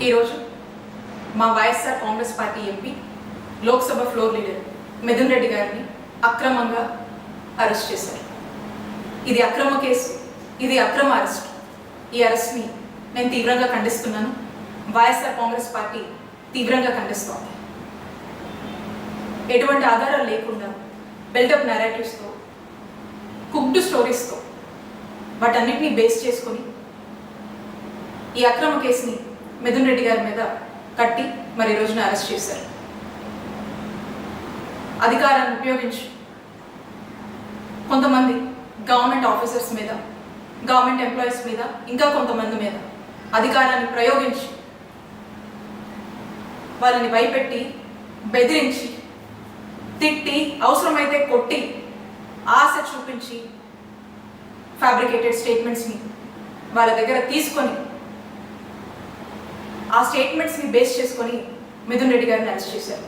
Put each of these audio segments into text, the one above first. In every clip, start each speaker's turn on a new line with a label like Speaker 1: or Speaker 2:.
Speaker 1: ఈరోజు మా YSR Congress party MP Lok Sabha floor leader Mithun Reddy గారిని అక్రమంగా అరెస్ట్ చేశారు. ఇది అక్రమ కేసు, ఇది అక్రమ అరెస్ట్. ఈ అరెస్ట్ని నేను తీవ్రంగా ఖండిస్తున్నాను. వైఎస్ఆర్ కాంగ్రెస్ పార్టీ తీవ్రంగా ఖండిస్తోంది. ఎటువంటి ఆధారాలు లేకుండా బిల్డప్ నెరేటివ్స్తో, కుక్డ్ స్టోరీస్తో వాటన్నిటినీ బేస్ చేసుకొని ఈ అక్రమ కేసుని మిథున్ రెడ్డి గారి మీద కట్టి మరి ఈ రోజున అరెస్ట్ చేశారు. అధికారాన్ని ఉపయోగించి కొంతమంది గవర్నమెంట్ ఆఫీసర్స్ మీద, గవర్నమెంట్ ఎంప్లాయీస్ మీద, ఇంకా కొంతమంది మీద అధికారాన్ని ప్రయోగించి వాళ్ళని భయపెట్టి, బెదిరించి, తిట్టి, అవసరమైతే కొట్టి, ఆశ చూపించి ఫ్యాబ్రికేటెడ్ స్టేట్మెంట్స్ని వాళ్ళ దగ్గర తీసుకొని ఆ స్టేట్మెంట్స్ని బేస్ చేసుకొని మిథున్ రెడ్డి గారిని అరెస్ట్ చేశారు.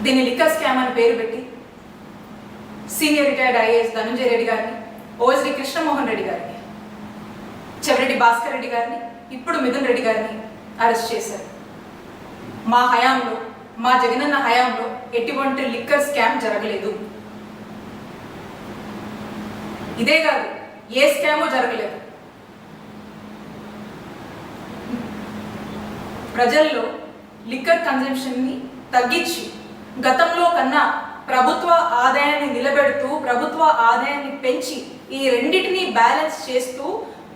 Speaker 1: దీన్ని లిక్కర్ స్కామ్ అని పేరు పెట్టి senior retired IAS Dhananjaya Reddy గారిని, ఓఎస్డి కృష్ణమోహన్ రెడ్డి గారిని, చెవిరెడ్డి భాస్కర్ రెడ్డి గారిని, ఇప్పుడు మిథున్ రెడ్డి గారిని అరెస్ట్ చేశారు. మా హయాంలో, మా జగనన్న హయాంలో ఎటువంటి లిక్కర్ స్కామ్ జరగలేదు. ఇదే కాదు, ఏ స్కామో జరగలేదు. ప్రజల్లో లిక్కర్ కన్జంప్షన్ని తగ్గించి గతంలో కన్నా ప్రభుత్వ ఆదాయాన్ని నిలబెడుతూ, ప్రభుత్వ ఆదాయాన్ని పెంచి ఈ రెండింటినీ బ్యాలెన్స్ చేస్తూ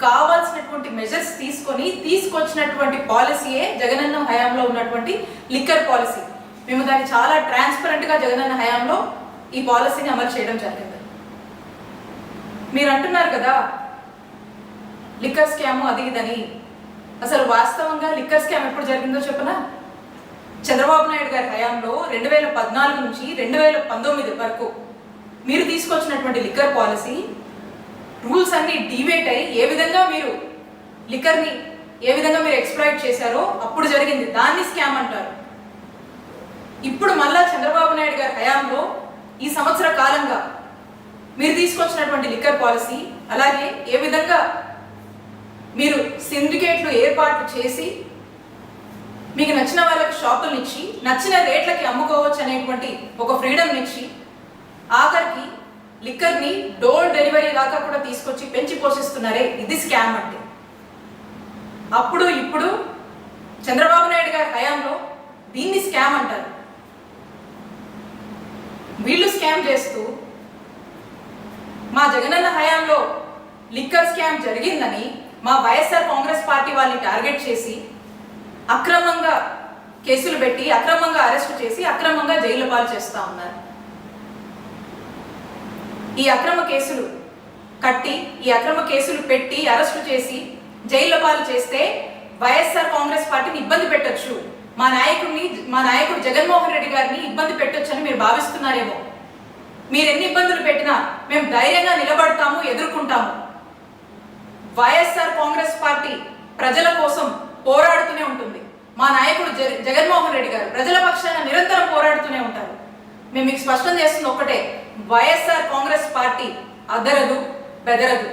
Speaker 1: కావాల్సినటువంటి మెజర్స్ తీసుకొచ్చినటువంటి పాలసీయే జగనన్న హయాంలో ఉన్నటువంటి లిక్కర్ పాలసీ. మేము దాన్ని చాలా ట్రాన్స్పరెంట్గా జగనన్న హయాంలో ఈ పాలసీని అమలు చేయడం జరిగింది. మీరు అంటున్నారు కదా లిక్కర్ స్కాము అది ఇదని. అసలు వాస్తవంగా లిక్కర్ స్కామ్ ఎప్పుడు జరిగిందో చెప్పనా? చంద్రబాబు నాయుడు గారి హయాంలో 2014 నుంచి 2019 వరకు మీరు తీసుకొచ్చినటువంటి లిక్కర్ పాలసీ రూల్స్ అన్ని డివేట్ అయ్యి ఏ విధంగా మీరు లిక్కర్ని ఎక్స్ప్లాయిట్ చేశారో అప్పుడు జరిగింది. దాన్ని స్కామ్ అంటారు. ఇప్పుడు మళ్ళా చంద్రబాబు నాయుడు గారి హయాంలో ఈ సంవత్సర కాలంగా మీరు తీసుకొచ్చినటువంటి లిక్కర్ పాలసీ, అలాగే ఏ విధంగా మీరు సిండికేట్లు ఏర్పాటు చేసి మీకు నచ్చిన వాళ్ళకి షాపులను ఇచ్చి నచ్చిన రేట్లకి అమ్ముకోవచ్చు అనేటువంటి ఒక ఫ్రీడమ్ ఇచ్చి ఆఖరికి లిక్కర్ని డోర్ డెలివరీ దాకా కూడా తీసుకొచ్చి పెంచి పోషిస్తున్నారే, ఇది స్కామ్ అంటే. అప్పుడు ఇప్పుడు చంద్రబాబు నాయుడు గారి హయాంలో దీన్ని స్కామ్ అంటారు. వీళ్ళు స్కామ్ చేస్తూ మా జగనన్న హయాంలో లిక్కర్ స్కామ్ జరిగిందని మా వైఎస్ఆర్ కాంగ్రెస్ పార్టీ వాళ్ళని టార్గెట్ చేసి అక్రమంగా కేసులు పెట్టి, అక్రమంగా అరెస్టు చేసి, అక్రమంగా జైలు పాలు చేస్తూ ఉన్నారు. ఈ అక్రమ కేసులు కట్టి, ఈ అక్రమ కేసులు పెట్టి, అరెస్టు చేసి, జైలు పాలు చేస్తే వైఎస్ఆర్ కాంగ్రెస్ పార్టీని ఇబ్బంది పెట్టొచ్చు, మా నాయకుడు జగన్మోహన్ రెడ్డి గారిని ఇబ్బంది పెట్టొచ్చు అని మీరు భావిస్తున్నారేమో. మీరు ఎన్ని ఇబ్బందులు పెట్టినా మేము ధైర్యంగా నిలబడతాము, ఎదుర్కొంటాము. వైఎస్ఆర్ కాంగ్రెస్ పార్టీ ప్రజల కోసం పోరాడుతూనే ఉంటుంది. మా నాయకుడు జగన్మోహన్ రెడ్డి గారు ప్రజల పక్షాన నిరంతరం పోరాడుతూనే ఉంటారు. మేము మీకు స్పష్టం చేస్తుంది ఒక్కటే, వైఎస్ఆర్ కాంగ్రెస్ పార్టీ అదరదు, బెదరదు.